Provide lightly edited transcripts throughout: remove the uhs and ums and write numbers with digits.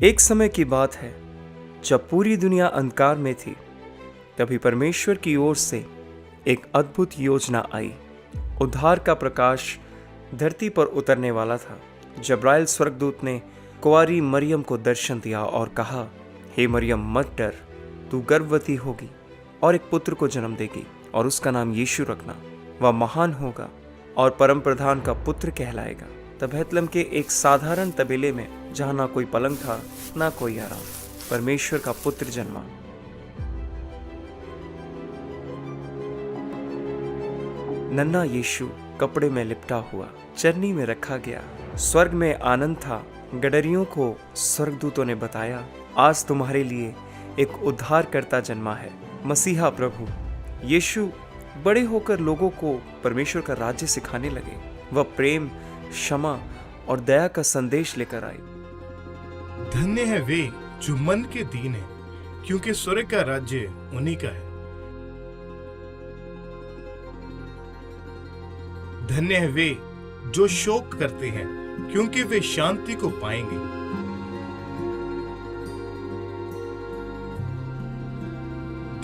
एक समय की बात है जब पूरी दुनिया अंधकार में थी। तभी परमेश्वर की ओर से एक अद्भुत योजना आई। उद्धार का प्रकाश धरती पर उतरने वाला था। जब्राइल स्वर्गदूत ने कुंवारी मरियम को दर्शन दिया और कहा, हे मरियम मत डर, तू गर्भवती होगी और एक पुत्र को जन्म देगी और उसका नाम यीशु रखना। वह महान होगा और परम प्रधान का पुत्र कहलाएगा। तब बैतलहम के एक साधारण तबेले में, जहाँ ना कोई पलंग था ना कोई आराम, परमेश्वर का पुत्र जन्मा। नन्हा यीशु कपड़े में लिपटा हुआ चरनी में रखा गया। स्वर्ग में आनंद था। गडरियों को स्वर्गदूतों ने बताया, आज तुम्हारे लिए एक उद्धारकर्ता जन्मा है, मसीहा प्रभु। यीशु बड़े होकर लोगों को परमेश्वर का राज्य सिखाने लगे। वह प्रेम, क्षमा और दया का संदेश लेकर आए। धन्य है वे जो मन के दीन हैं, क्योंकि स्वर्ग का राज्य उन्हीं का है। धन्य है वे जो शोक करते हैं, क्योंकि वे शांति को पाएंगे।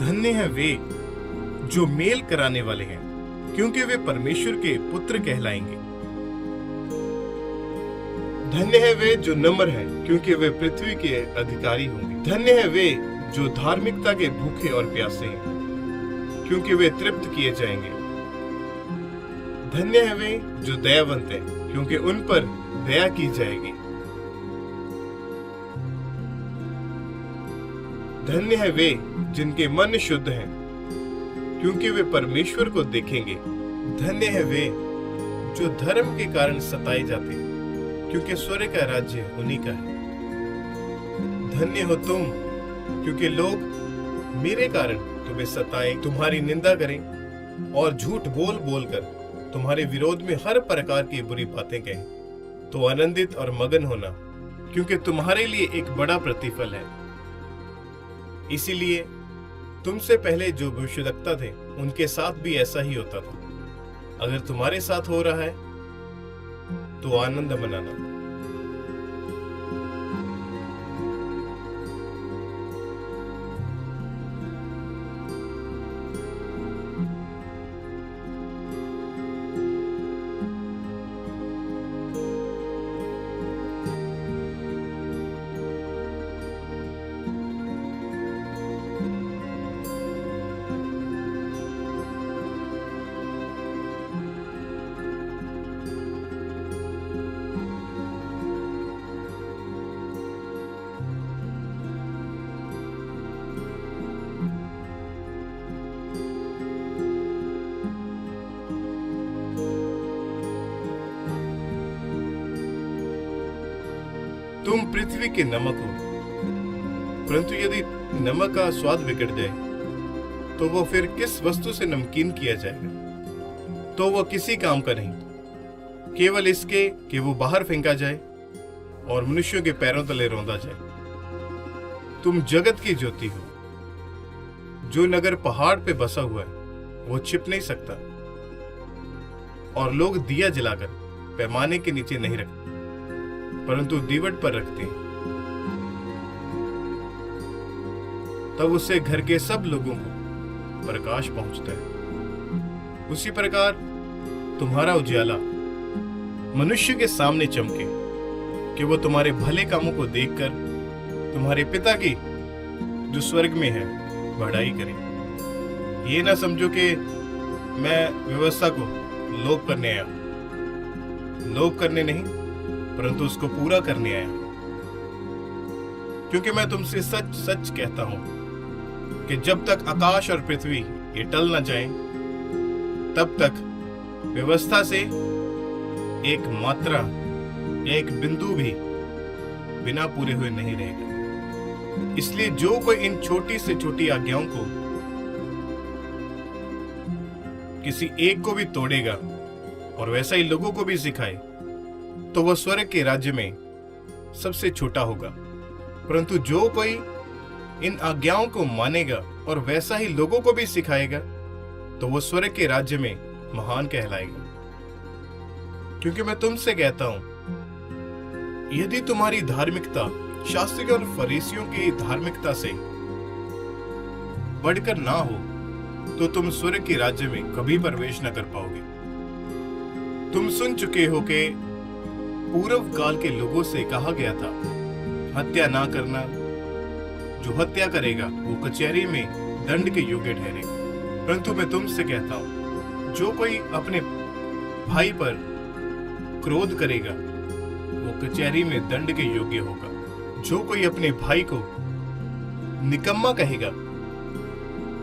धन्य है वे जो मेल कराने वाले हैं, क्योंकि वे परमेश्वर के पुत्र कहलाएंगे। धन्य है वे जो नम्र हैं, क्योंकि वे पृथ्वी के अधिकारी होंगे। धन्य है वे जो धार्मिकता के भूखे और प्यासे हैं, क्योंकि वे तृप्त किए जाएंगे। धन्य है वे जो दयावंत हैं, क्योंकि उन पर दया की जाएगी। धन्य है वे जिनके मन शुद्ध हैं, क्योंकि वे परमेश्वर को देखेंगे। धन्य है वे जो धर्म के कारण सताए जाते हैं, क्योंकि स्वर्ग का राज्य उन्हीं का है। धन्य हो तुम, क्योंकि लोग मेरे कारण तुम्हें सताएं, तुम्हारी निंदा करें और झूठ बोल बोलकर तुम्हारे विरोध में हर प्रकार की बुरी बातें कहें। तो आनंदित और मगन होना, क्योंकि तुम्हारे लिए एक बड़ा प्रतिफल है। इसीलिए तुमसे पहले जो भविष्यवक्ता थे, उनके साथ भी ऐसा ही होता था। अगर तुम्हारे साथ हो रहा है तो आनंद मनाना। तुम पृथ्वी के नमक हो, परंतु यदि नमक का स्वाद बिगड़ जाए तो वो फिर किस वस्तु से नमकीन किया जाएगा? तो वो किसी काम का नहीं, केवल इसके कि वो बाहर फेंका जाए और मनुष्यों के पैरों तले रौंदा जाए। तुम जगत की ज्योति हो। जो नगर पहाड़ पे बसा हुआ है वो छिप नहीं सकता, और लोग दिया जलाकर पैमाने के नीचे नहीं रखते, परंतु दीवट पर रखते हैं, तब उससे घर के सब लोगों को प्रकाश पहुंचता है। उसी प्रकार तुम्हारा उजियाला मनुष्य के सामने चमके, कि वो तुम्हारे भले कामों को देखकर तुम्हारे पिता की जो स्वर्ग में है बड़ाई करें। ये ना समझो कि मैं व्यवस्था को लोप करने आया, लोप करने नहीं, परंतु उसको पूरा करने आया। क्योंकि मैं तुमसे सच सच कहता हूं कि जब तक आकाश और पृथ्वी ये टल न जाएं, तब तक व्यवस्था से एक मात्रा, एक बिंदु भी बिना पूरे हुए नहीं रहेगा। इसलिए जो कोई इन छोटी से छोटी आज्ञाओं को किसी एक को भी तोड़ेगा और वैसा ही लोगों को भी सिखाए, तो वह स्वर्ग के राज्य में सबसे छोटा होगा। परंतु जो कोई इन आज्ञाओं को मानेगा और वैसा ही लोगों को भी सिखाएगा, तो वह स्वर्ग के राज्य में महान कहलाएगा। क्योंकि मैं तुमसे कहता हूं, यदि तुम्हारी धार्मिकता शास्त्रियों और फरीसियों की धार्मिकता से बढ़कर ना हो तो तुम स्वर्ग के राज्य में कभी प्रवेश न कर पाओगे। तुम सुन चुके हो कि पूर्व काल के लोगों से कहा गया था, हत्या ना करना, जो हत्या करेगा वो कचहरी में दंड के योग्य ठहरेगा। परंतु मैं तुमसे कहता हूं, जो कोई अपने भाई पर क्रोध करेगा वो कचहरी में दंड के योग्य होगा। जो कोई अपने भाई को निकम्मा कहेगा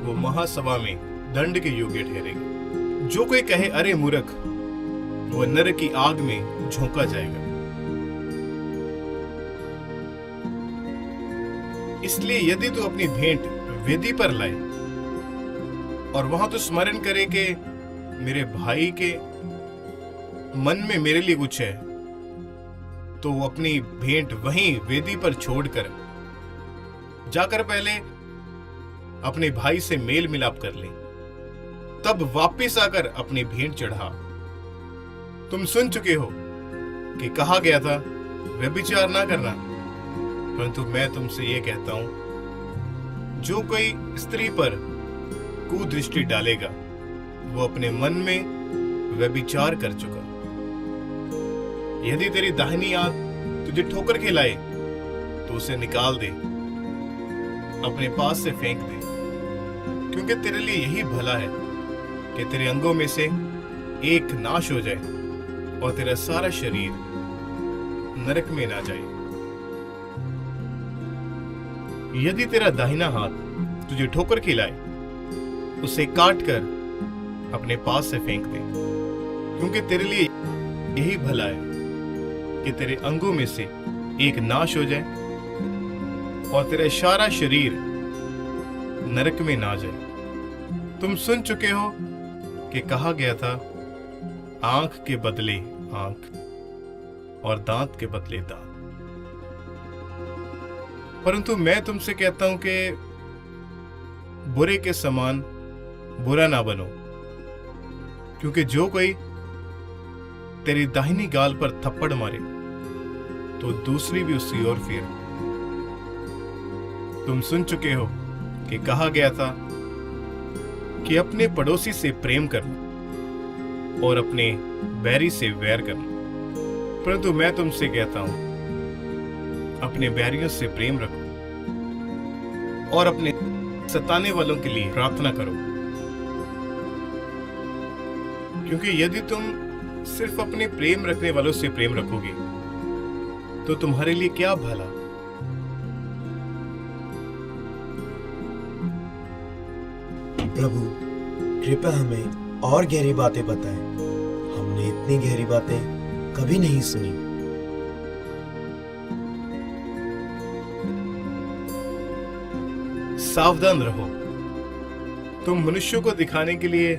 वो महासभा में दंड के योग्य ठहरेगा। जो कोई कहे अरे मूर्ख, वो नरक की आग में झोंका जाएगा। इसलिए यदि तू अपनी भेंट वेदी पर लाए और वहां तो स्मरण करे कि मेरे भाई के मन में मेरे लिए कुछ है, तो वो अपनी भेंट वहीं वेदी पर छोड़कर जाकर पहले अपने भाई से मेल मिलाप कर ले, तब वापस आकर अपनी भेंट चढ़ा। तुम सुन चुके हो कि कहा गया था व्यभिचार ना करना, परंतु मैं तुमसे यह कहता हूं, जो कोई स्त्री पर कुदृष्टि डालेगा वो अपने मन में व्यभिचार कर चुका। यदि तेरी दाहिनी आंख तुझे ठोकर खिलाए तो उसे निकाल दे, अपने पास से फेंक दे, क्योंकि तेरे लिए यही भला है कि तेरे अंगों में से एक नाश हो जाए और तेरा सारा शरीर नरक में ना जाए। यदि तेरा दाहिना हाथ तुझे ठोकर खिलाए, उसे काट कर अपने पास से फेंक दे, क्योंकि तेरे लिए यही भला है कि तेरे अंगों में से एक नाश हो जाए और तेरा सारा शरीर नरक में ना जाए। तुम सुन चुके हो कि कहा गया था, आंख के बदले आंख और दांत के बदले दांत। परंतु मैं तुमसे कहता हूं कि बुरे के समान बुरा ना बनो, क्योंकि जो कोई तेरी दाहिनी गाल पर थप्पड़ मारे तो दूसरी भी उसकी ओर फेर। तुम सुन चुके हो कि कहा गया था कि अपने पड़ोसी से प्रेम करना और अपने बैरी से वैर करना, परंतु मैं तुमसे कहता हूं, अपने बैरियों से प्रेम रखो और अपने सताने वालों के लिए प्रार्थना करो, क्योंकि यदि तुम सिर्फ अपने प्रेम रखने वालों से प्रेम रखोगे तो तुम्हारे लिए क्या भला। प्रभु कृपया हमें और गहरी बातें बताएं, हमने इतनी गहरी बातें कभी नहीं सुनी। सावधान रहो, तुम मनुष्यों को दिखाने के लिए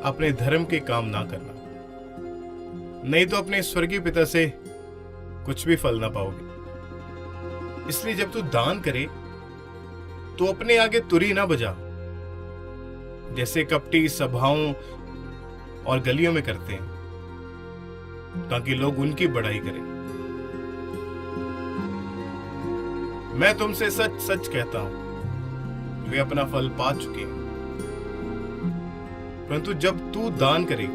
अपने धर्म के काम ना करना, नहीं तो अपने स्वर्गीय पिता से कुछ भी फल ना पाओगे। इसलिए जब तू दान करे तो अपने आगे तुरी ना बजा, जैसे कपटी सभाओं और गलियों में करते हैं, ताकि लोग उनकी बड़ाई करें। मैं तुमसे सच सच कहता हूं, वे अपना फल पा चुके हैं। परंतु जब तू दान करे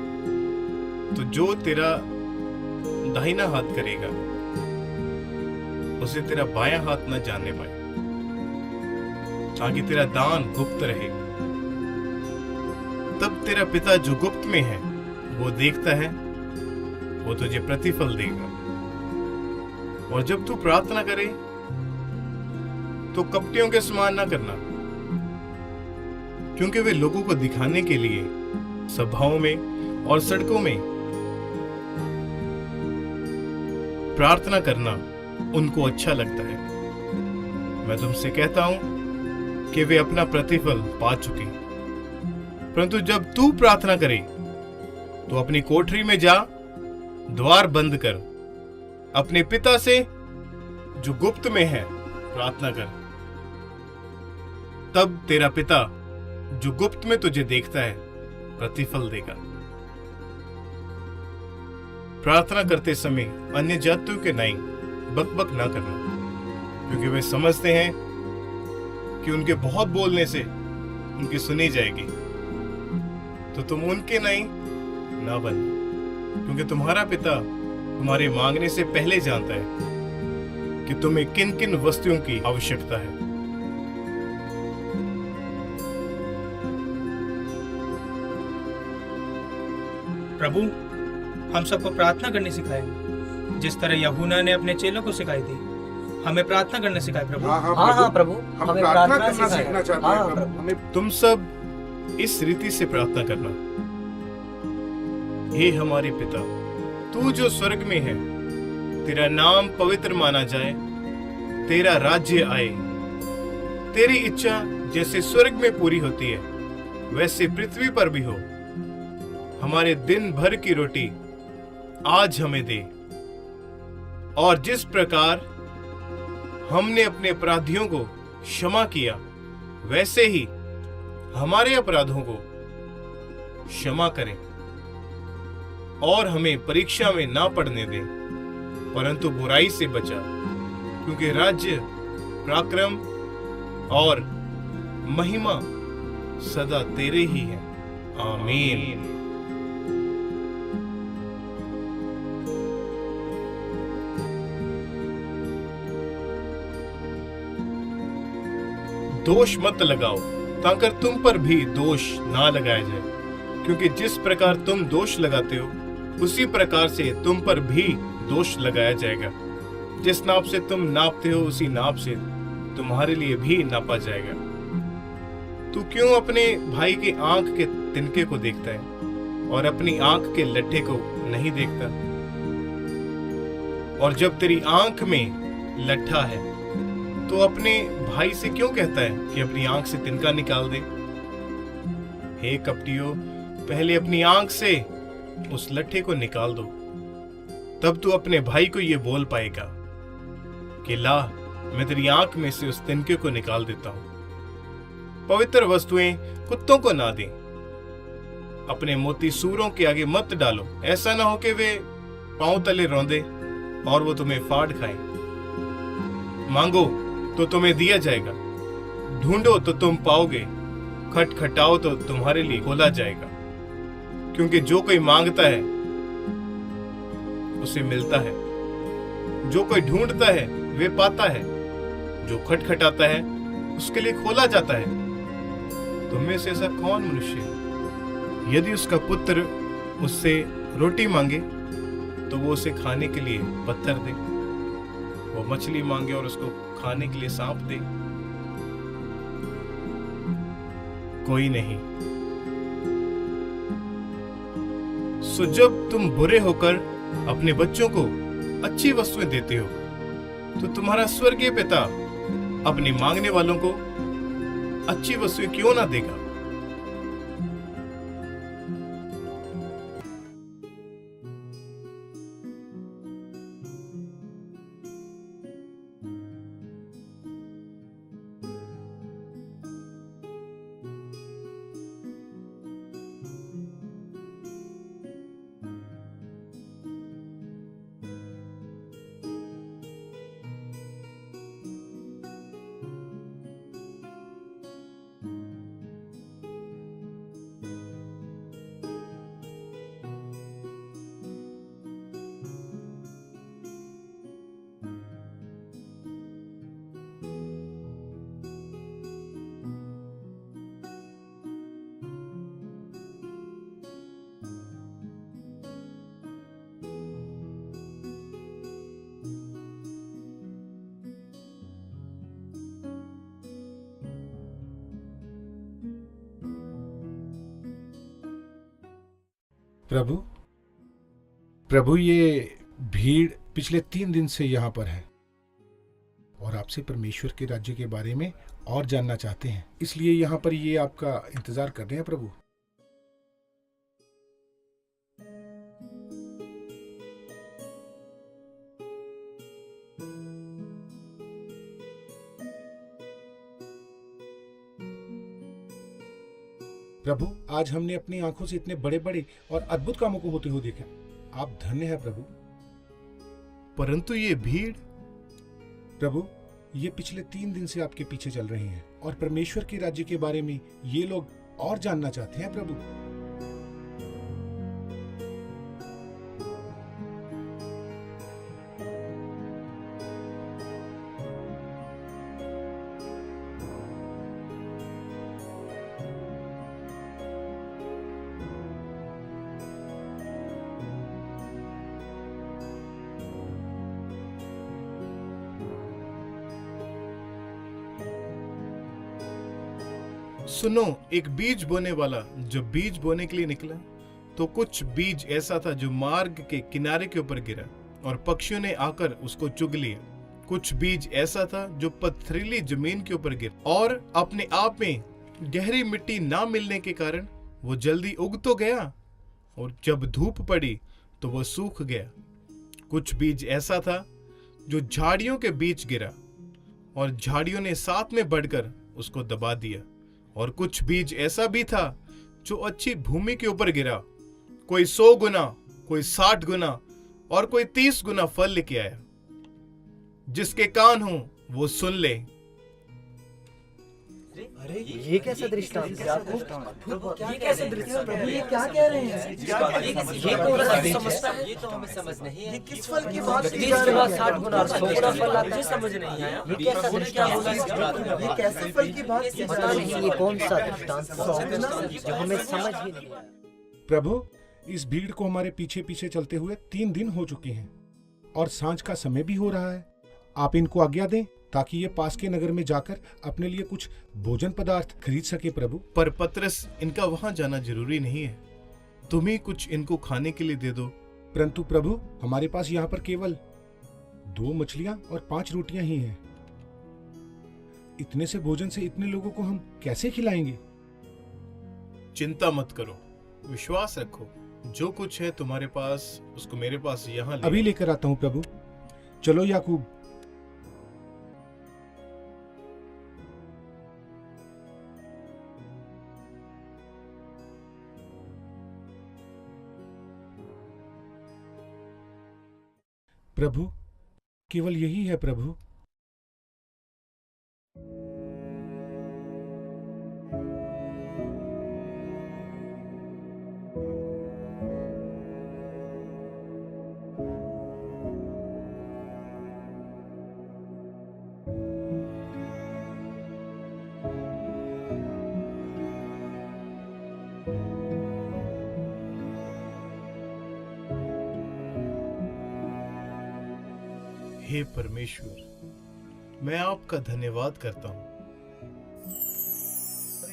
तो जो तेरा दाहिना हाथ करेगा उसे तेरा बायां हाथ न जानने पाए, ताकि तेरा दान गुप्त रहे। तब तेरा पिता जो गुप्त में है वो देखता है, वो तुझे प्रतिफल देगा। और जब तू प्रार्थना करे तो कपटियों के समान ना करना, क्योंकि वे लोगों को दिखाने के लिए सभाओं में और सड़कों में प्रार्थना करना उनको अच्छा लगता है। मैं तुमसे कहता हूं कि वे अपना प्रतिफल पा चुके हैं। परंतु जब तू प्रार्थना करे तो अपनी कोठरी में जा, द्वार बंद कर, अपने पिता से जो गुप्त में है प्रार्थना कर। तब तेरा पिता जो गुप्त में तुझे देखता है प्रतिफल देगा। प्रार्थना करते समय अन्य जातियों के नहीं बकबक ना करना, क्योंकि वे समझते हैं कि उनके बहुत बोलने से उनकी सुनी जाएगी। तो तुम उनके नहीं ना बनना, क्योंकि तुम्हारा पिता तुम्हारे मांगने से पहले जानता है कि तुम्हें किन किन वस्तुओं की आवश्यकता है। प्रभु, हम सबको प्रार्थना करनी सिखाएं, जिस तरह यूहन्ना ने अपने चेलों को सिखाई थी। हमें प्रार्थना करना सिखाए प्रभु। हाँ प्रभु, हम हमें प्रार्थना प्रार्थना करना सिखाएं। सीखना चाहते हाँ, हैं प्रभु। हमें तुम सब इस रीति से प्रार्थना करना। हे हमारे पिता, तू जो स्वर्ग में है, तेरा नाम पवित्र माना जाए, तेरा राज्य आए, तेरी इच्छा जैसे स्वर्ग में पूरी होती है वैसे पृथ्वी पर भी हो। हमारे दिन भर की रोटी आज हमें दे, और जिस प्रकार हमने अपने अपराधियों को क्षमा किया, वैसे ही हमारे अपराधों को क्षमा करें, और हमें परीक्षा में ना पड़ने दें, परंतु बुराई से बचा, क्योंकि राज्य, पराक्रम और महिमा सदा तेरे ही है। आमीन। दोष मत लगाओ, ताकि तुम पर भी दोष ना लगाया जाए, क्योंकि जिस प्रकार तुम दोष लगाते हो, उसी प्रकार से तुम पर भी दोष लगाया जाएगा। जिस नाप से तुम नापते हो, उसी नाप से तुम्हारे लिए भी नापा जाएगा। तू क्यों अपने भाई के आंख के तिनके को देखता है और अपनी आंख के लट्ठे को नहीं देखता? और जब तेरी आंख में लट्ठा है, तो अपने भाई से क्यों कहता है कि अपनी आंख से तिनका निकाल दे? हे कपटियों, पहले अपनी आंख से उस लट्ठे को निकाल दो, तब तू अपने भाई को यह बोल पाएगा कि ला, मैं तेरी आंख में से उस तिनके को निकाल देता हूं। पवित्र वस्तुएं कुत्तों को ना दें। अपने मोती सूरों के आगे मत डालो, ऐसा ना हो कि वे पांव तले रौंदे और वो तुम्हें फाड़ खाएं। मांगो तो तुम्हें दिया जाएगा, ढूंढो तो तुम पाओगे, खटखटाओ तो तुम्हारे लिए खोला जाएगा। क्योंकि जो कोई मांगता है उसे मिलता है, जो कोई ढूंढता है वे पाता है, जो खटखटाता है उसके लिए खोला जाता है। तुम में से ऐसा कौन मनुष्य है, यदि उसका पुत्र उससे रोटी मांगे तो वो उसे खाने के लिए पत्थर दे? वो मछली मांगे और उसको खाने के लिए सांप दे? कोई नहीं। सो जब तुम बुरे होकर अपने बच्चों को अच्छी वस्तुएं देते हो, तो तुम्हारा स्वर्गीय पिता अपने मांगने वालों को अच्छी वस्तुएं क्यों ना देगा? प्रभु, प्रभु, ये भीड़ पिछले 3 दिन से यहाँ पर है और आपसे परमेश्वर के राज्य के बारे में और जानना चाहते हैं, इसलिए यहाँ पर ये आपका इंतजार कर रहे हैं प्रभु। प्रभु, आज हमने अपनी आंखों से इतने बड़े बड़े और अद्भुत कामों को होते हुए देखा। आप धन्य हैं प्रभु। परंतु ये भीड़ प्रभु, ये पिछले 3 दिन से आपके पीछे चल रहे हैं और परमेश्वर के राज्य के बारे में ये लोग और जानना चाहते हैं प्रभु। सुनो, एक बीज बोने वाला जब बीज बोने के लिए निकला तो कुछ बीज ऐसा था जो मार्ग के किनारे के ऊपर गिरा और पक्षियों ने आकर उसको चुग लिया। कुछ बीज ऐसा था जो पथरीली जमीन के ऊपर गिरा और अपने आप में गहरी मिट्टी ना मिलने के कारण वो जल्दी उग तो गया और जब धूप पड़ी तो वो सूख गया। कुछ बीज ऐसा था जो झाड़ियों के बीच गिरा और झाड़ियों ने साथ में बढ़कर उसको दबा दिया। और कुछ बीज ऐसा भी था जो अच्छी भूमि के ऊपर गिरा, कोई 100 गुना, कोई 60 गुना और कोई 30 गुना फल लेके आया। जिसके कान हो वो सुन ले। अरे ये कैसा दृष्टांत है? ये कैसा दृष्टांत है? ये क्या कह रहे हैं? ये तो हमें समझ नहीं है। ये किस फल की बात की जा रही है? 60 गुना 100 गुना फल आता है, समझ नहीं आया। ये कैसा दृष्टांत है? ये कैसे फल की बात की जा रही है? ये कौन सा दृष्टांत है जो हमें समझ ही नहीं आया? प्रभु, इस भीड़ को हमारे पीछे पीछे चलते हुए 3 दिन हो चुके हैं और सांझ का समय भी हो रहा है। आप इनको आज्ञा दें ताकि ये पास के नगर में जाकर अपने लिए कुछ भोजन पदार्थ खरीद सके प्रभु। पर पतरस, इनका वहां जाना जरूरी नहीं है, तुम ही कुछ इनको खाने के लिए दे दो। परंतु प्रभु, हमारे पास यहाँ पर केवल 2 मछलियां और 5 रोटियां ही हैं। इतने से भोजन से इतने लोगों को हम कैसे खिलाएंगे? चिंता मत करो, विश्वास रखो। जो कुछ है तुम्हारे पास उसको मेरे पास यहाँ ले। अभी लेकर आता हूँ प्रभु। चलो याकूब। प्रभु, केवल यही है प्रभु। हे परमेश्वर, मैं आपका धन्यवाद करता हूँ।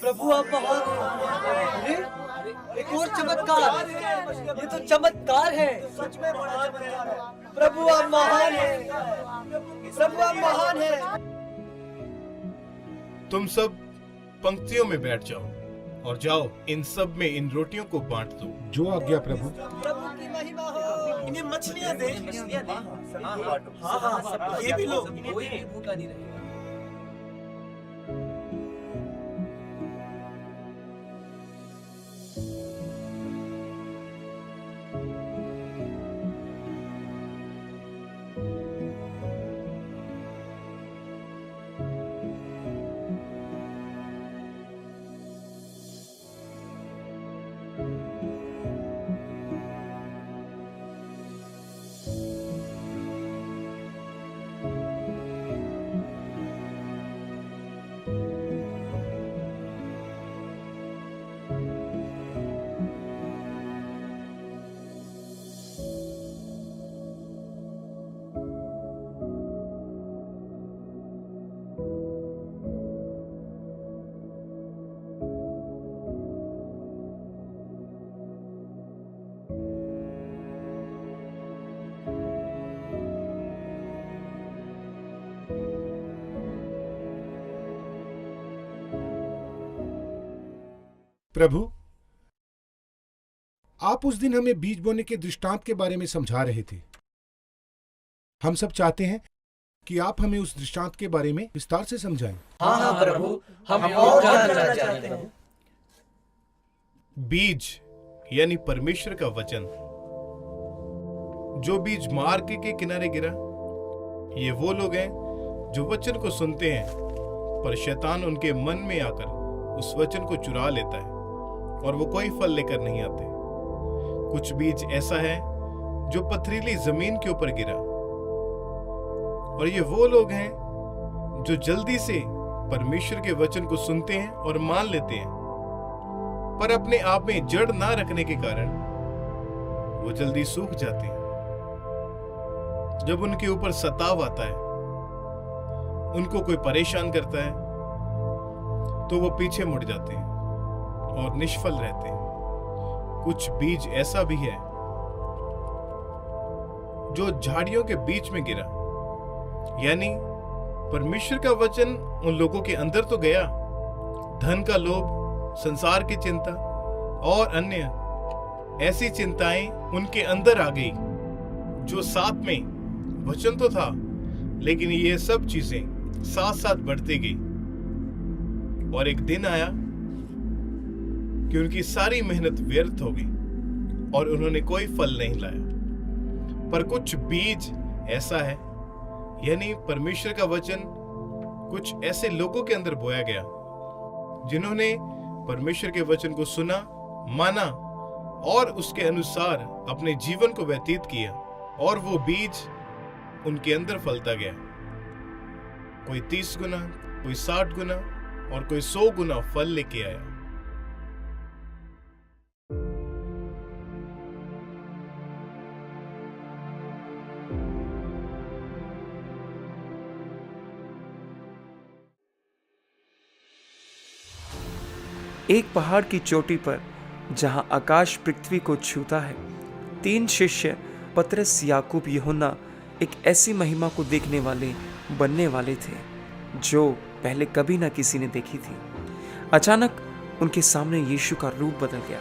प्रभु आप महान हैं। एक और चमत्कार, ये तो चमत्कार है। सच में बड़ा चमत्कार है। प्रभु आप महान हैं। प्रभु आप महान हैं। तुम सब पंक्तियों में बैठ जाओ और जाओ इन सब में इन रोटियों को बांट दो। जो आज्ञा प्रभु। प्रभु की महिमा हो। इन्हें मछलियां दे। हाँ, ये भी लो। कोई भी भूखा नहीं रहेगा। प्रभु, आप उस दिन हमें बीज बोने के दृष्टांत के बारे में समझा रहे थे। हम सब चाहते हैं कि आप हमें उस दृष्टांत के बारे में विस्तार से समझाएं। हाँ प्रभु, हम और जानना चाहते हैं। बीज यानी परमेश्वर का वचन। जो बीज मार्ग के किनारे गिरा, ये वो लोग हैं जो वचन को सुनते हैं, पर शैतान उनके मन में आकर उस वचन को चुरा लेता है और वो कोई फल लेकर नहीं आते। कुछ बीज ऐसा है जो पथरीली जमीन के ऊपर गिरा, और ये वो लोग हैं जो जल्दी से परमेश्वर के वचन को सुनते हैं और मान लेते हैं, पर अपने आप में जड़ ना रखने के कारण वो जल्दी सूख जाते हैं। जब उनके ऊपर सताव आता है, उनको कोई परेशान करता है, तो वो पीछे मुड़ जाते हैं और निष्फल रहते हैं। कुछ बीज ऐसा भी है जो झाड़ियों के बीच में गिरा, यानी परमेश्वर का वचन उन लोगों के अंदर तो गया, धन का लोभ, संसार की चिंता और अन्य ऐसी चिंताएं उनके अंदर आ गई, जो साथ में वचन तो था, लेकिन ये सब चीजें साथ साथ बढ़ती गई। और एक दिन आया कि उनकी सारी मेहनत व्यर्थ हो गई और उन्होंने कोई फल नहीं लाया। पर कुछ बीज ऐसा है, यानी परमेश्वर का वचन कुछ ऐसे लोगों के अंदर बोया गया जिन्होंने परमेश्वर के वचन को सुना, माना और उसके अनुसार अपने जीवन को व्यतीत किया, और वो बीज उनके अंदर फलता गया। कोई 30 गुना, कोई 60 गुना और कोई 100 गुना फल लेके आया। एक पहाड़ की चोटी पर जहां आकाश पृथ्वी को छूता है, 3 शिष्य पतरस, याकूब, यूहन्ना एक ऐसी महिमा को देखने वाले बनने वाले थे जो पहले कभी ना किसी ने देखी थी। अचानक उनके सामने यीशु का रूप बदल गया।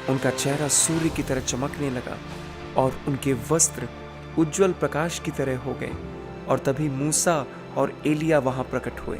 उनका चेहरा सूर्य की तरह चमकने लगा और उनके वस्त्र उज्जवल प्रकाश की तरह हो गए, और तभी मूसा और एलिया वहां प्रकट हुए।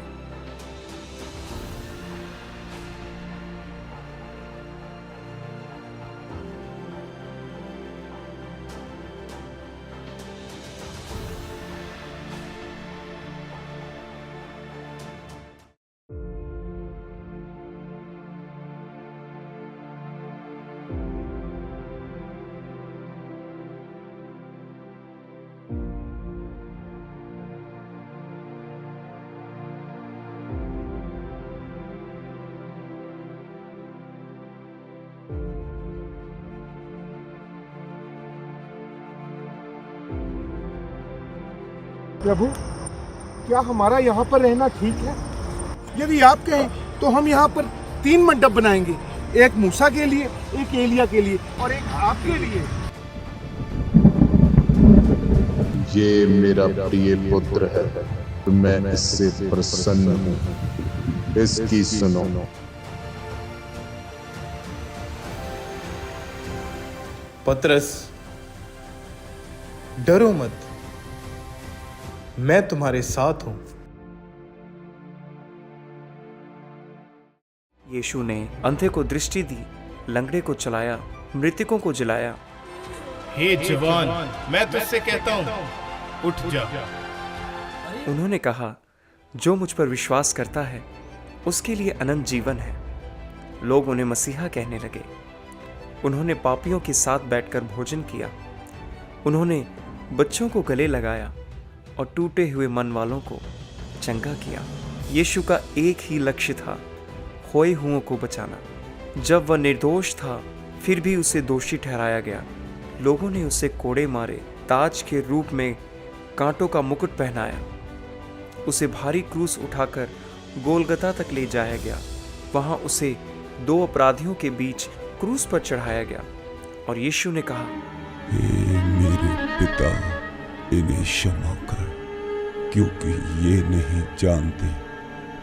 प्रभु, क्या हमारा यहाँ पर रहना ठीक है? यदि आप कहें तो हम यहाँ पर 3 मंडप बनाएंगे, एक मूसा के लिए, एक एलिया के लिए और एक आपके लिए। ये मेरा प्रिय पुत्र है, मैं इससे प्रसन्न हूँ, इसकी सुनो। पतरस, डरो मत, मैं तुम्हारे साथ हूं। यीशु ने अंधे को दृष्टि दी, लंगड़े को चलाया, मृतकों को जिलाया। हे जवान, मैं तुझसे कहता हूं, उठ जा। उन्होंने कहा, जो मुझ पर विश्वास करता है उसके लिए अनंत जीवन है। लोग उन्हें मसीहा कहने लगे। उन्होंने पापियों के साथ बैठकर भोजन किया। उन्होंने बच्चों को गले लगाया और टूटे हुए मन वालों को चंगा किया। यीशु का एक ही लक्ष्य था, खोए हुओं को बचाना। जब वह निर्दोष था फिर भी उसे दोषी ठहराया गया। लोगों ने उसे कोड़े मारे, ताज के रूप में कांटों का मुकुट पहनाया। उसे भारी क्रूस उठाकर गोलगता तक ले जाया गया। वहां उसे 2 अपराधियों के बीच क्रूस पर चढ़ाया गया। और यीशु ने कहा, हे मेरे पिता, इन्हें क्षमा कर, क्योंकि ये नहीं जानते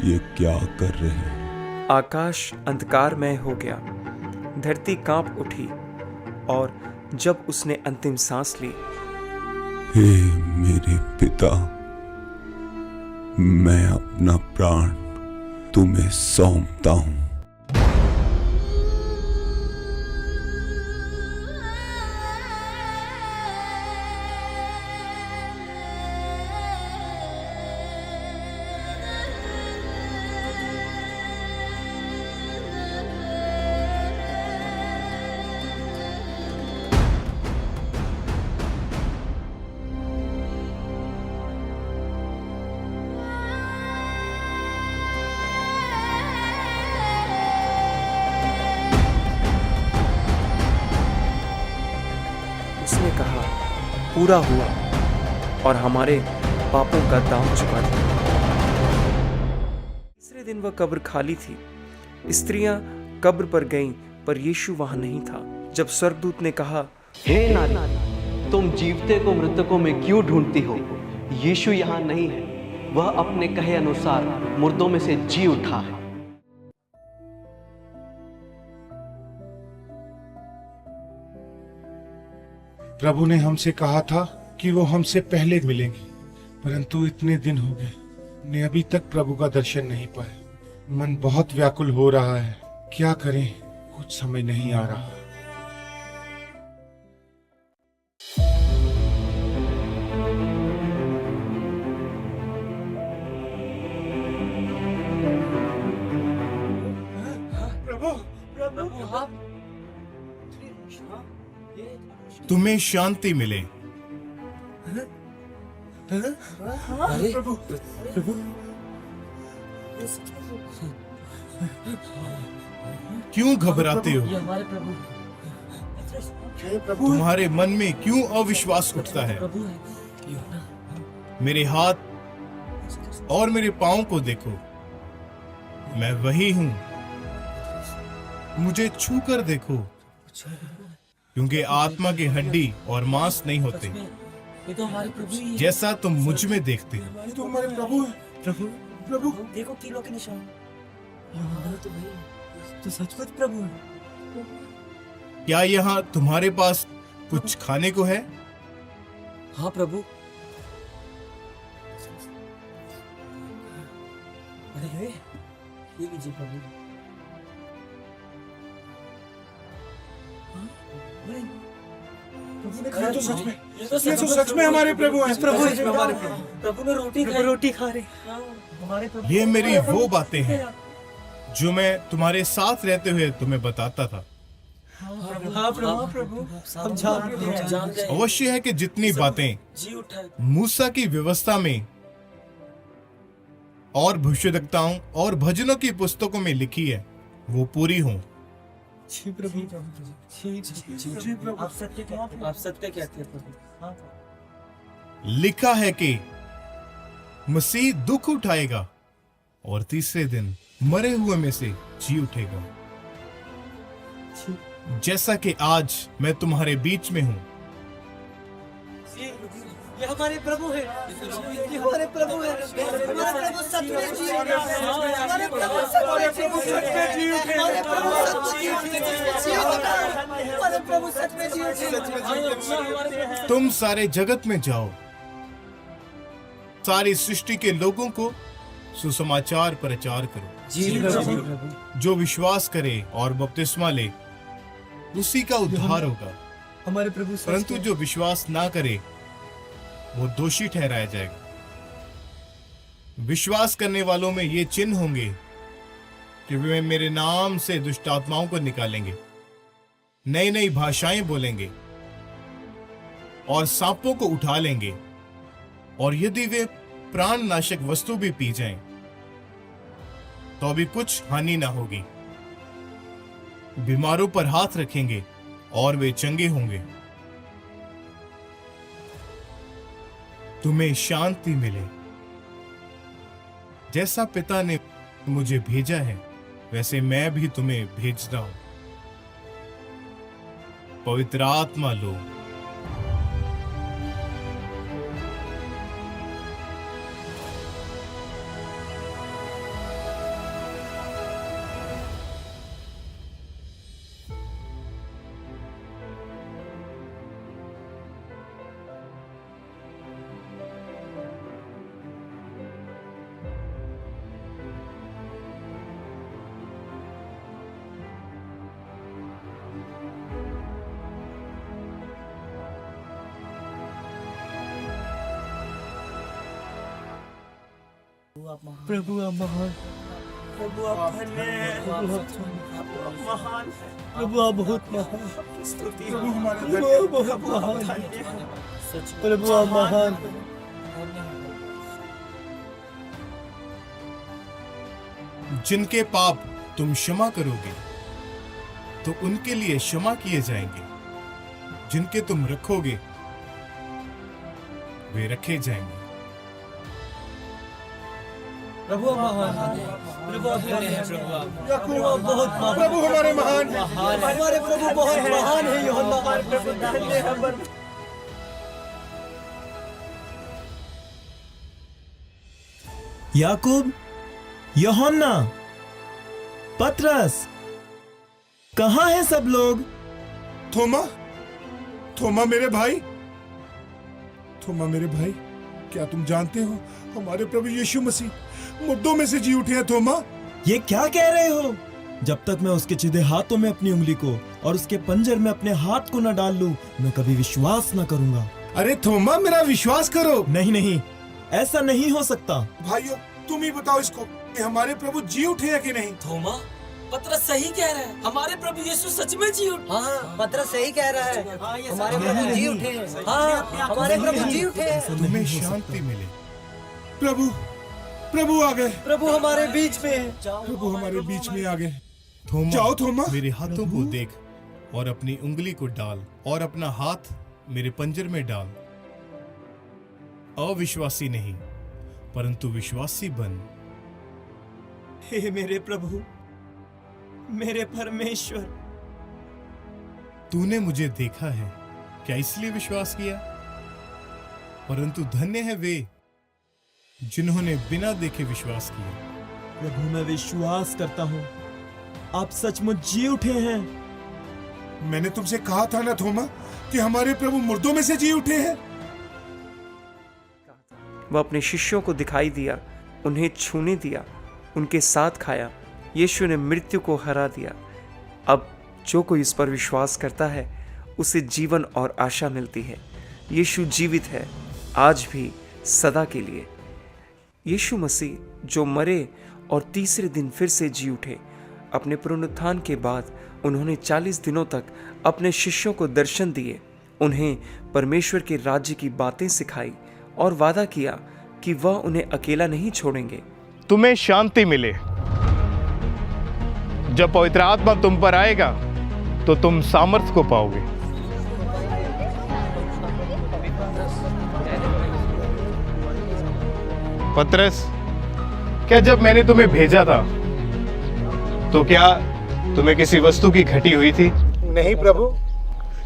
ये क्या कर रहे हैं। आकाश अंधकारमय हो गया, धरती कांप उठी, और जब उसने अंतिम सांस ली, हे मेरे पिता, मैं अपना प्राण तुम्हें सौंपता हूं। पूरा हुआ और हमारे पापों का दाम चुका दिया। तीसरे दिन वह कब्र खाली थी। स्त्रियां कब्र पर गईं, पर यीशु वहां नहीं था। जब स्वर्गदूत ने कहा, हे नारी, तुम जीवते को मृतकों में क्यों ढूंढती हो? यीशु यहाँ नहीं है, वह अपने कहे अनुसार मुर्दों में से जी उठा है। प्रभु ने हमसे कहा था कि वो हमसे पहले मिलेंगे, परंतु इतने दिन हो गए, ने अभी तक प्रभु का दर्शन नहीं पाए। मन बहुत व्याकुल हो रहा है, क्या करें, कुछ समझ नहीं आ रहा। तुम्हें शांति मिले। क्यों घबराते हो? हमारे प्रभु तुम्हारे मन में क्यों अविश्वास उठता है? मेरे हाथ और मेरे पांव को देखो, मैं वही हूं। मुझे छू कर देखो, क्योंकि आत्मा की हड्डी और मांस नहीं होते, ये तो हमारे प्रभु ही है। जैसा तुम मुझ में देखते हो। तो हमारे प्रभु है। प्रभु प्रभु देखो तीनों के निशान। हमारा तो भाई तो सचमुच प्रभु है। क्या यहाँ तुम्हारे पास कुछ खाने को है? हाँ प्रभु। अरे ये लीजिए प्रभु। ये तो सच में हमारे प्रभु हैं। प्रभु ने रोटी खा रहे हमारे प्रभु। ये मेरी वो बातें हैं जो मैं तुम्हारे साथ रहते हुए तुम्हें बताता था। हाँ प्रभु हम जान गए। अवश्य है कि जितनी बातें जी उठा मूसा की व्यवस्था में और भविष्यद्वक्ताओं और भजनों की पुस्तकों में लिखी है, वो पूरी हों। जी प्रभु। जी प्रभु। आप सत्य कहते हैं प्रभु। हाँ। लिखा है कि मसीह दुख उठाएगा और तीसरे दिन मरे हुए में से जी उठेगा, जैसा कि आज मैं तुम्हारे बीच में हूं। ये हमारे प्रभु है। ये हमारे प्रभु है। हमारे प्रभु सच में जी उठे। हमारे प्रभु सच में जी उठे। हमारे प्रभु सच हमारे प्रभु सच में जी उठे। तुम सारे जगत में जाओ, सारी सृष्टि के लोगों को सुसमाचार प्रचार करो। जी प्रभु। जो विश्वास करे और बपतिस्मा ले, उसी का उद्धार होगा, हमारे प्रभु। परंतु जो विश्वास ना करे वो दोषी ठहराया जाएगा। विश्वास करने वालों में ये चिन्ह होंगे कि वे मेरे नाम से दुष्ट आत्माओं को निकालेंगे, नई नई भाषाएं बोलेंगे और सांपों को उठा लेंगे, और यदि वे प्राणनाशक वस्तु भी पी जाएं तो भी कुछ हानि ना होगी। बीमारों पर हाथ रखेंगे और वे चंगे होंगे। तुम्हें शांति मिले। जैसा पिता ने मुझे भेजा है, वैसे मैं भी तुम्हें भेजता हूं। पवित्र आत्मा लो। प्रभु आप महान। प्रभु आप धन्य हैं। प्रभु आप महान। प्रभु आप बहुत महान। प्रभु आप बहुत महान। प्रभु आप महान। जिनके पाप तुम क्षमा करोगे तो उनके लिए क्षमा किए जाएंगे, जिनके तुम रखोगे वे रखे जाएंगे। प्रभु महान है, प्रभु बहुत महान, प्रभु हमारे महान हैं। हमारे प्रभु बहुत महान है। यूहन्ना याकूब, यूहन्ना, पतरस, कहाँ हैं सब लोग? थोमा मेरे भाई, क्या तुम जानते हो हमारे प्रभु यीशु मसीह मुर्दों में से जी उठे हैं? थोमा, ये क्या कह रहे हो? जब तक मैं उसके चिदे हाथों में अपनी उंगली को और उसके पंजर में अपने हाथ को न डाल लूं, मैं कभी विश्वास न करूंगा। अरे थोमा, मेरा विश्वास करो। नहीं, ऐसा नहीं हो सकता। भाइयों, तुम ही बताओ इसको कि हमारे प्रभु जी उठे हैं कि नहीं? थोमा, पतरस सही कह रहा है। हमारे प्रभु यीशु सच में जी उठे। हाँ, पतरस सही कह रहा है। हमारे प्रभु जी उठे हैं। हाँ, हमारे प्रभु जी उठे हैं। तुम्हें शांति मिले। प्रभु आ गए। प्रभु हमारे बीच में है। प्रभु हमारे बीच में आ गए। जाओ थोमा, मेरे हाथों को देख और अपनी उंगली को डाल और अपना हाथ मेरे पंजर में डाल। अविश्वासी नहीं परंतु विश्वासी बन। हे मेरे प्रभु, मेरे परमेश्वर, तूने मुझे देखा है, क्या इसलिए विश्वास किया? परंतु धन्य है वे जिन्होंने बिना देखे विश्वास किया। प्रभु मैं विश्वास करता हूँ, आप सचमुच जी उठे हैं। मैंने तुमसे कहा था ना थोमा कि हमारे प्रभु मुर्दों में से जी उठे हैं। वह अपने शिष्यों को दिखाई दिया, उन्हें छूने दिया, उनके साथ खाया। यीशु ने मृत्यु को हरा दिया। अब जो कोई इस पर विश्वास करता है उसे जीवन और आशा मिलती है। यीशु जीवित है, आज भी सदा के लिए। यीशु मसीह जो मरे और तीसरे दिन फिर से जी उठे, अपने पुनरुत्थान के बाद उन्होंने 40 दिनों तक अपने शिष्यों को दर्शन दिए, उन्हें परमेश्वर के राज्य की बातें सिखाई और वादा किया कि वह उन्हें अकेला नहीं छोड़ेंगे। तुम्हें शांति मिले। जब पवित्र आत्मा तुम पर आएगा तो तुम सामर्थ्य को पाओगे। पतरस, क्या जब मैंने तुम्हें भेजा था तो क्या तुम्हें किसी वस्तु की घटी हुई थी? नहीं प्रभु,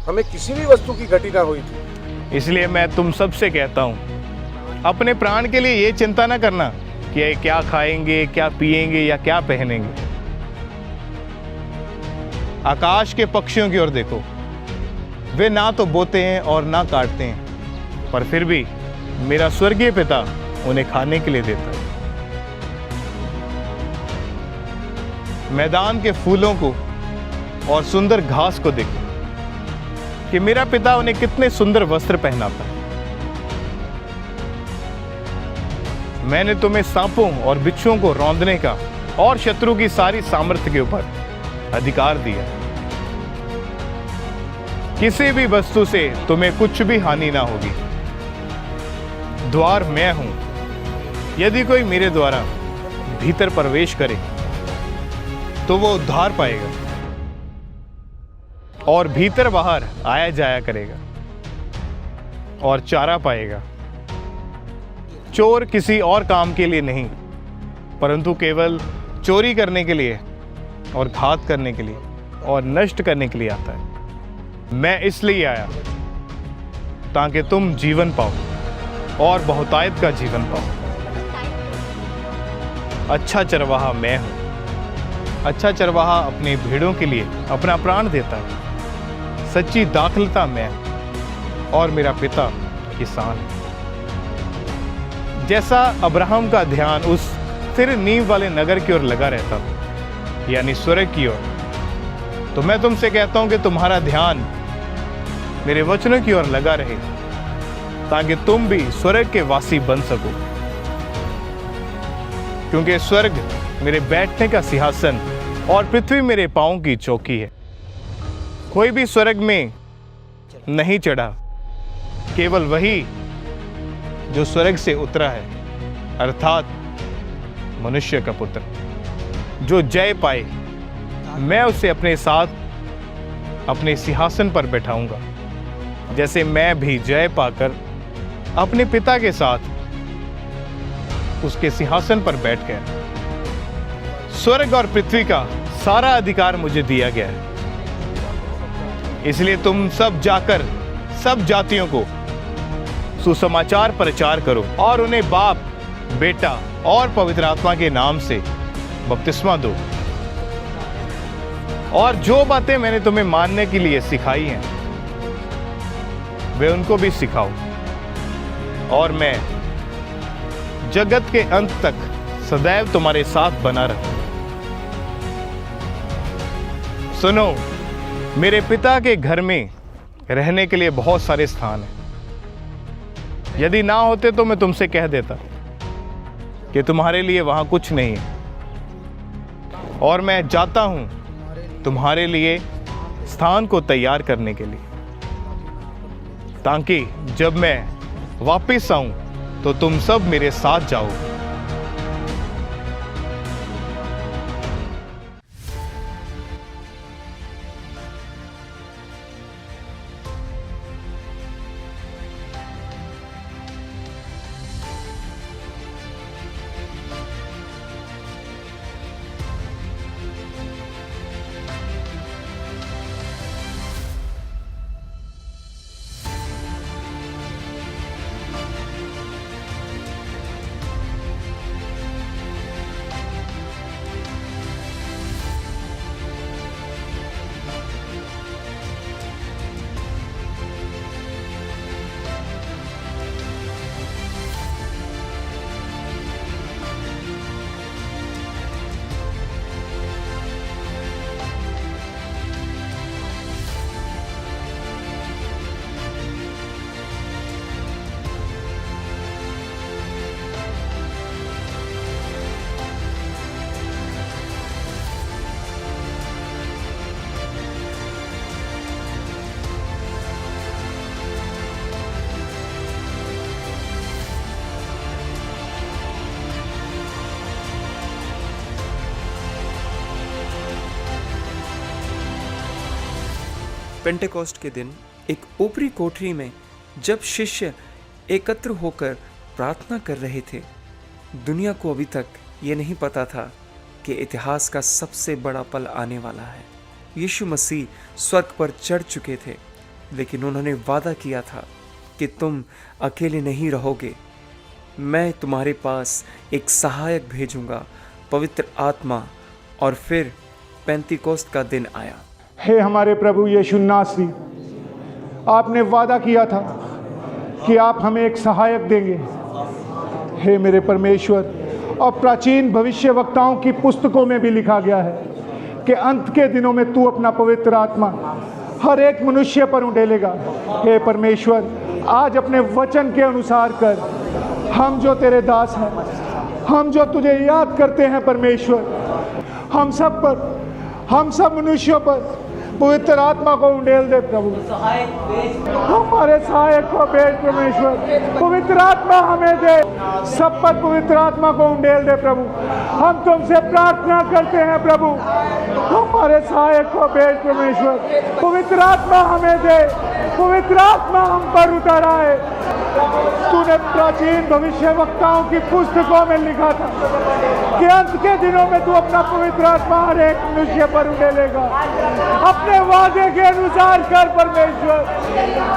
हमें किसी भी वस्तु की घटी ना हुई थी। इसलिए मैं तुम सबसे कहता हूं, अपने प्राण के लिए ये चिंता ना करना कि ये क्या खाएंगे, क्या पिएंगे या क्या पहनेंगे। आकाश के पक्षियों की ओर देखो, वे ना तो बोते हैं और ना काटते हैं, पर फिर भी मेरा स्वर्गीय पिता उन्हें खाने के लिए देता है। मैदान के फूलों को और सुंदर घास को देखो कि मेरा पिता उन्हें कितने सुंदर वस्त्र पहनाता है। मैंने तुम्हें सांपों और बिच्छुओं को रौंदने का और शत्रु की सारी सामर्थ्य के ऊपर अधिकार दिया। किसी भी वस्तु से तुम्हें कुछ भी हानि ना होगी। द्वार मैं हूं, यदि कोई मेरे द्वारा भीतर प्रवेश करे तो वो उद्धार पाएगा और भीतर बाहर आया जाया करेगा और चारा पाएगा। चोर किसी और काम के लिए नहीं परंतु केवल चोरी करने के लिए और घात करने के लिए और नष्ट करने के लिए आता है। मैं इसलिए आया ताकि तुम जीवन पाओ और बहुतायत का जीवन पाओ। अच्छा चरवाहा मैं हूं। अच्छा चरवाहा अपने भेड़ों के लिए अपना प्राण देता है। सच्ची दाखलता मैं और मेरा पिता किसान है। जैसा अब्राहम का ध्यान उस स्थिर नींव वाले नगर की ओर लगा रहता था, यानी स्वर्ग की ओर, तो मैं तुमसे कहता हूं कि तुम्हारा ध्यान मेरे वचनों की ओर लगा रहे ताकि तुम भी स्वर्ग के वासी बन सको। क्योंकि स्वर्ग मेरे बैठने का सिंहासन और पृथ्वी मेरे पांवों की चौकी है। कोई भी स्वर्ग में नहीं चढ़ा, केवल वही जो स्वर्ग से उतरा है, अर्थात मनुष्य का पुत्र। जो जय पाए मैं उसे अपने साथ अपने सिंहासन पर बैठाऊंगा, जैसे मैं भी जय पाकर अपने पिता के साथ उसके सिंहासन पर बैठ गया। स्वर्ग और पृथ्वी का सारा अधिकार मुझे दिया गया है, इसलिए तुम सब जाकर सब जातियों को सुसमाचार प्रचार करो और उन्हें बाप, बेटा और पवित्र आत्मा के नाम से बपतिस्मा दो, और जो बातें मैंने तुम्हें मानने के लिए सिखाई हैं वे उनको भी सिखाओ, और मैं जगत के अंत तक सदैव तुम्हारे साथ बना रहूं। सुनो, मेरे पिता के घर में रहने के लिए बहुत सारे स्थान हैं। यदि ना होते तो मैं तुमसे कह देता कि तुम्हारे लिए वहां कुछ नहीं है, और मैं जाता हूं तुम्हारे लिए स्थान को तैयार करने के लिए, ताकि जब मैं वापस आऊं तो तुम सब मेरे साथ जाओ। पेंटेकोस्ट के दिन एक ऊपरी कोठरी में जब शिष्य एकत्र होकर प्रार्थना कर रहे थे, दुनिया को अभी तक ये नहीं पता था कि इतिहास का सबसे बड़ा पल आने वाला है। यीशु मसीह स्वर्ग पर चढ़ चुके थे, लेकिन उन्होंने वादा किया था कि तुम अकेले नहीं रहोगे, मैं तुम्हारे पास एक सहायक भेजूंगा, पवित्र आत्मा। और फिर पेंतीकोस्त का दिन आया। हे हमारे प्रभु यीशु नासरी, आपने वादा किया था कि आप हमें एक सहायक देंगे। हे मेरे परमेश्वर, और प्राचीन भविष्यवक्ताओं की पुस्तकों में भी लिखा गया है कि अंत के दिनों में तू अपना पवित्र आत्मा हर एक मनुष्य पर उंडेलेगा। हे परमेश्वर, आज अपने वचन के अनुसार कर, हम जो तेरे दास हैं, हम जो तुझे याद करते हैं परमेश्वर, हम सब पर, हम सब मनुष्यों पर पवित्र आत्मा को उंडेल दे प्रभु। हमारे सहायक को भेज परमेश्वर, पवित्र आत्मा हमें दे, सब पर पवित्र आत्मा को उंडेल दे प्रभु। हम तुमसे प्रार्थना करते हैं प्रभु, हमारे सहायक को भेज परमेश्वर, पवित्र आत्मा हमें दे, पवित्र आत्मा हम पर उतर आए। तूने प्राचीन भविष्यवक्ताओं की पुस्तकों में लिखा था कि अंत के दिनों में तू अपना पवित्र आत्मा हर एक मनुष्य पर उंडेलेगा। अपने वादे के अनुसार कर परमेश्वर,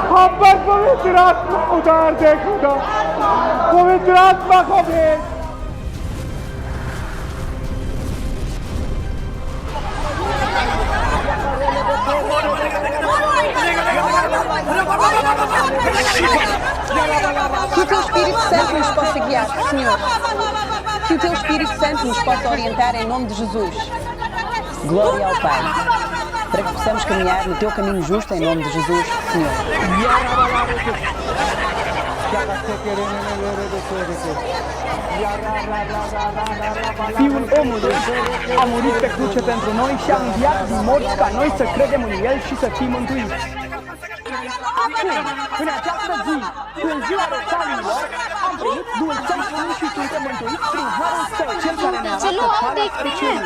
हम पर पवित्र आत्मा उतार दे खुदा, पवित्र आत्मा को भेज। Que o teu Espírito Santo nos possa guiar, Senhor. Que o teu Espírito Santo nos possa orientar em nome de Jesus. Glória ao Pai. Para que possamos caminhar no teu caminho justo em nome de Jesus, Senhor. Fiul omului a murit pe cruce pentru noi și a înviat din morți ca noi să credem în El și să fim mântuiți. Acum, în această zi, în ziua răsărilor, am primit Duhul Cel Sfânt și suntem mântuiți prin harul Său, Cel care ne arată calea spre cerul.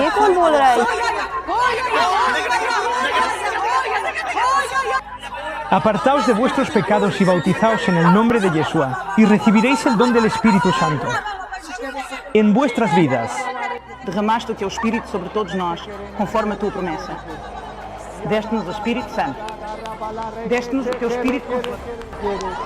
ये कौन बोल रहा है? Apartaos de vuestros pecados y bautizaos en el nombre de Yeshua y recibiréis el don del Espíritu Santo en vuestras vidas. Derramaste o teu Espírito sobre todos nós, conforme a tua promessa. Deste-nos o Espírito Santo. Deste-nos o teu Espírito Consolador.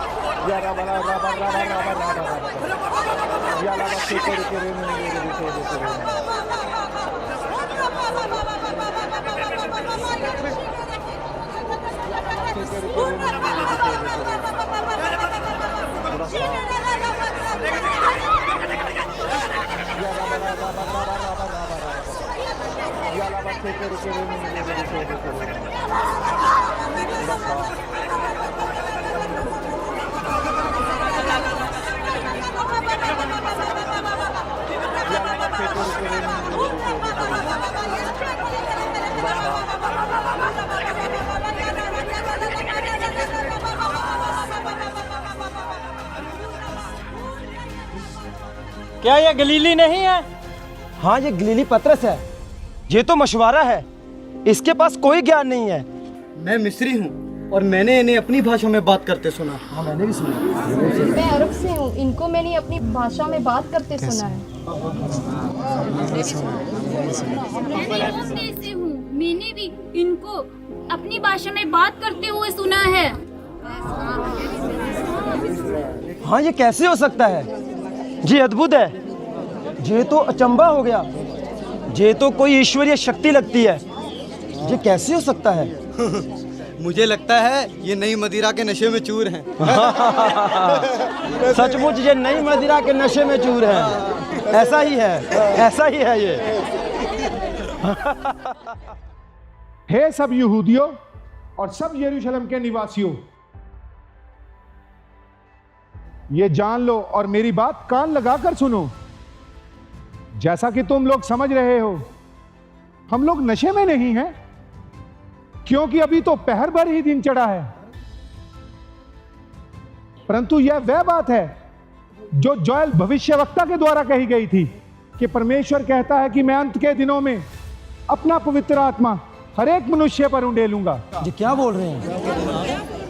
क्या ये गलीली नहीं है? हाँ, ये गलीली पतरस है। ये तो मशवारा है, इसके पास कोई ज्ञान नहीं है। मैं मिस्री हूँ और मैंने इन्हें अपनी भाषा में बात करते सुना। हाँ, मैंने भी सुना। मैं अरब से हूँ, इनको मैंने अपनी भाषा में बात करते सुना है। मैं उस देश से हूँ, मैंने भी इनको अपनी भाषा में बात करते हुए सुना है। हाँ, ये कैसे हो सकता है? जी अद्भुत है। ये तो अचंबा हो गया। ये तो कोई ईश्वरीय शक्ति लगती है। ये कैसे हो सकता है? मुझे लगता है ये नई मदिरा के नशे में चूर हैं। सचमुच ये नई मदिरा के नशे में चूर हैं। ऐसा ही है, ऐसा ही है ये। हे सब यहूदियों और सब यरूशलेम के निवासियों, ये जान लो और मेरी बात कान लगाकर सुनो। जैसा कि तुम लोग समझ रहे हो, हम लोग नशे में नहीं हैं, क्योंकि अभी तो पहर भर ही दिन चढ़ा है। परंतु यह वह बात है जो जोएल भविष्यवक्ता के द्वारा कही गई थी कि परमेश्वर कहता है कि मैं अंत के दिनों में अपना पवित्र आत्मा हर एक मनुष्य पर उंडेलूंगा। ये क्या बोल रहे हैं?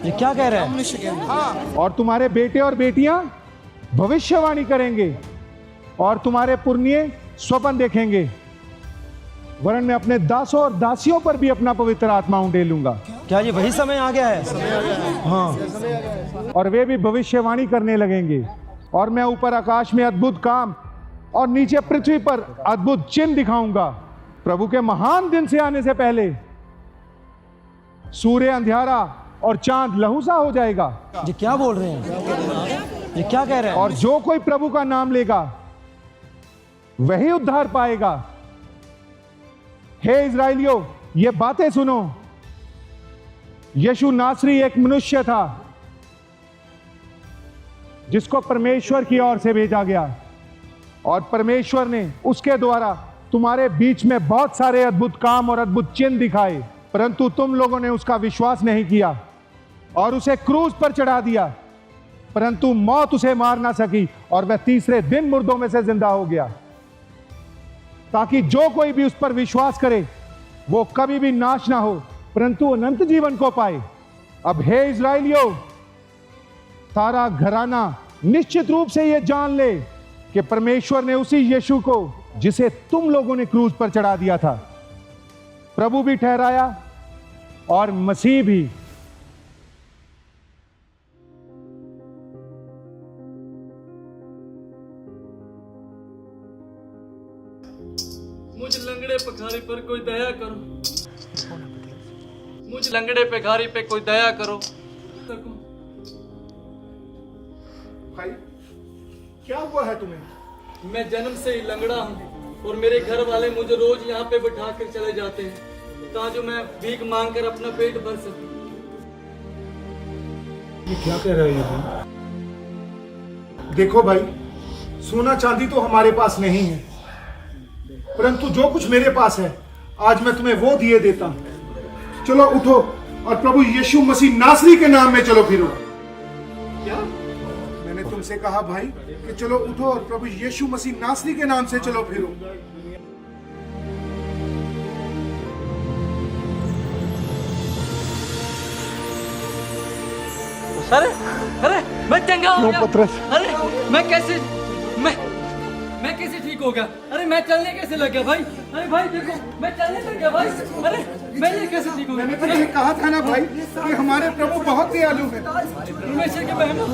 ये क्या कह रहे हैं? और तुम्हारे बेटे और बेटियां भविष्यवाणी करेंगे और तुम्हारे पुरनिये स्वप्न देखेंगे। वरन मैं अपने दासों और दासियों पर भी अपना पवित्र आत्मा उंडेलूंगा। क्या ये वही समय आ गया है? हाँ। और वे भी भविष्यवाणी करने लगेंगे। और मैं ऊपर आकाश में अद्भुत काम और नीचे पृथ्वी पर अद्भुत चिन्ह दिखाऊंगा। प्रभु के महान दिन से आने से पहले सूर्य अंधियारा और चांद लहू सा हो जाएगा। ये क्या बोल रहे हैं? ये क्या कह रहे हैं? और जो कोई प्रभु का नाम लेगा वही उद्धार पाएगा। हे इज़राइलियों, ये बातें सुनो। यीशु नासरी एक मनुष्य था जिसको परमेश्वर की ओर से भेजा गया, और परमेश्वर ने उसके द्वारा तुम्हारे बीच में बहुत सारे अद्भुत काम और अद्भुत चिन्ह दिखाए, परंतु तुम लोगों ने उसका विश्वास नहीं किया और उसे क्रूस पर चढ़ा दिया। परंतु मौत उसे मार ना सकी और वह तीसरे दिन मुर्दों में से जिंदा हो गया, ताकि जो कोई भी उस पर विश्वास करे वो कभी भी नाश ना हो परंतु अनंत जीवन को पाए। अब हे इज़राइलियों, सारा घराना निश्चित रूप से यह जान ले कि परमेश्वर ने उसी यीशु को जिसे तुम लोगों ने क्रूस पर चढ़ा दिया था, प्रभु भी ठहराया और मसीह भी। मुझ लंगड़े भिखारी पर कोई दया करो। मुझ लंगड़े भिखारी पे कोई दया करो। भाई, क्या हुआ है तुम्हें? मैं जन्म से ही लंगड़ा हूँ और मेरे घर वाले मुझे रोज यहाँ पे बिठा कर चले जाते हैं ताकि मैं भीख मांग कर अपना पेट भर सकूं। ये क्या कह रहे हो? देखो भाई, सोना चांदी तो हमारे पास नहीं है, परंतु जो कुछ मेरे पास है आज मैं तुम्हें वो दिए देता हूं। चलो उठो और प्रभु यीशु मसीह नासरी के नाम में चलो फिरो। क्या? मैंने तुम हमसे कहा भाई कि चलो उठो और प्रभु यीशु मसीह नासरी के नाम से चलो फिरो। अरे अरे मैं चंगा हो गया। अरे मैं कैसे ठीक हो गया? अरे मैं चलने कैसे लग गया भाई? अरे भाई देखो मैं चलने लग गया भाई। अरे मैं ये कैसे ठीक हो गया? मैंने तुझे कहा था ना भाई कि हमारे प्रभु बहुत दयालु हैं। परमेश्वर की महिमा।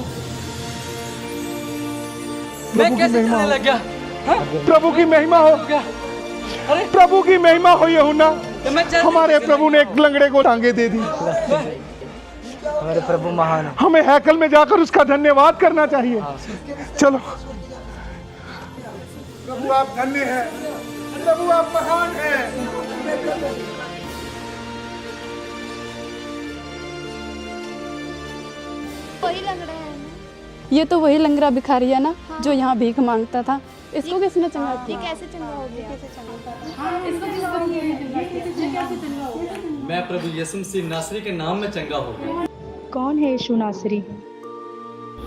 मैं कैसे चलने लग गया? प्रभु की महिमा हो। अरे प्रभु की महिमा हो यूहन्ना। हमारे प्रभु ने एक लंगड़े को टांगे दे दी। हमारे प्रभु महान है। हमें हैकल में जाकर उसका धन्यवाद करना चाहिए। चलो प्रभु आप धन्य हैं, प्रभु आप महान हैं। वही लंगड़ा है ना? ये तो वही लंगड़ा भिखारी है ना, जो यहाँ भीख मांगता था। इसको किसने चंगा ये किया? कैसे चंगा हो गया? मैं प्रभु यीशु मसीह नासरी के नाम में चंगा हो गया। कौन है यीशु नासरी?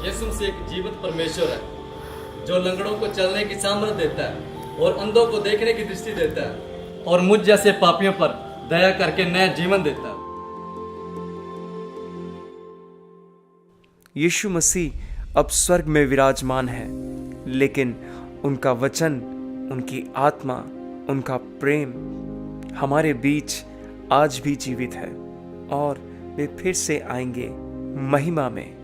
यीशु मसीह एक जीवित परमेश्वर है जो लंगड़ों को चलने की सामर्थ देता है और अंधों को देखने की दृष्टि देता है और मुझ जैसे पापियों पर दया करके नया जीवन देता है। यीशु मसीह अब स्वर्ग में विराजमान है, लेकिन उनका वचन, उनकी आत्मा, उनका प्रेम हमारे बीच आज भी जीवित है और वे फिर से आएंगे महिमा में।